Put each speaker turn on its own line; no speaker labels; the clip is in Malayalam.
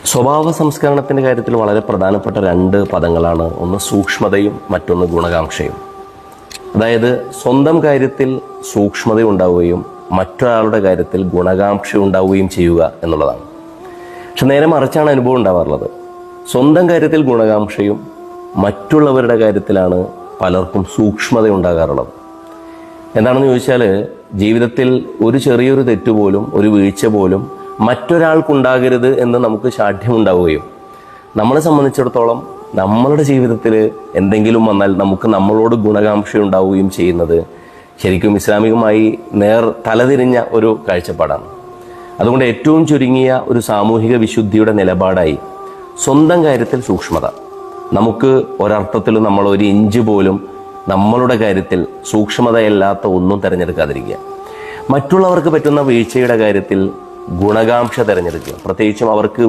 സ്വഭാവ സംസ്കരണത്തിൻ്റെ കാര്യത്തിൽ വളരെ പ്രധാനപ്പെട്ട രണ്ട് പദങ്ങളാണ്, ഒന്ന് സൂക്ഷ്മതയും മറ്റൊന്ന് ഗുണകാംക്ഷയും. അതായത് സ്വന്തം കാര്യത്തിൽ സൂക്ഷ്മത ഉണ്ടാവുകയും മറ്റൊരാളുടെ കാര്യത്തിൽ ഗുണകാംക്ഷ ഉണ്ടാവുകയും ചെയ്യുക എന്നുള്ളതാണ്. പക്ഷെ നേരെ മറിച്ചാണ് അനുഭവം ഉണ്ടാവാറുള്ളത്. സ്വന്തം കാര്യത്തിൽ ഗുണകാംക്ഷയും മറ്റുള്ളവരുടെ കാര്യത്തിലാണ് പലർക്കും സൂക്ഷ്മത ഉണ്ടാകാറുള്ളത്. എന്താണെന്ന് ചോദിച്ചാൽ, ജീവിതത്തിൽ ഒരു ചെറിയൊരു തെറ്റുപോലും ഒരു വീഴ്ച പോലും മറ്റൊരാൾക്കുണ്ടാകരുത് എന്ന് നമുക്ക് ശാഠ്യമുണ്ടാവുകയും നമ്മളെ സംബന്ധിച്ചിടത്തോളം നമ്മളുടെ ജീവിതത്തിൽ എന്തെങ്കിലും വന്നാൽ നമുക്ക് നമ്മളോട് ഗുണകാംക്ഷ ഉണ്ടാവുകയും ചെയ്യുന്നത് ശരിക്കും ഇസ്ലാമികമായി തലതിരിഞ്ഞ ഒരു കാഴ്ചപ്പാടാണ്. അതുകൊണ്ട് ഏറ്റവും ചുരുങ്ങിയ ഒരു സാമൂഹിക വിശുദ്ധിയുടെ നിലപാടായി സ്വന്തം കാര്യത്തിൽ സൂക്ഷ്മത. നമുക്ക് ഒരർത്ഥത്തിലും നമ്മൾ ഒരു ഇഞ്ച് പോലും നമ്മളുടെ കാര്യത്തിൽ സൂക്ഷ്മതയല്ലാത്ത ഒന്നും തിരഞ്ഞെടുക്കാതിരിക്കുക. മറ്റുള്ളവർക്ക് പറ്റുന്ന വീഴ്ചയുടെ കാര്യത്തിൽ ഗുണകാംക്ഷ തിരഞ്ഞെടുക്കുക. പ്രത്യേകിച്ചും അവർക്ക്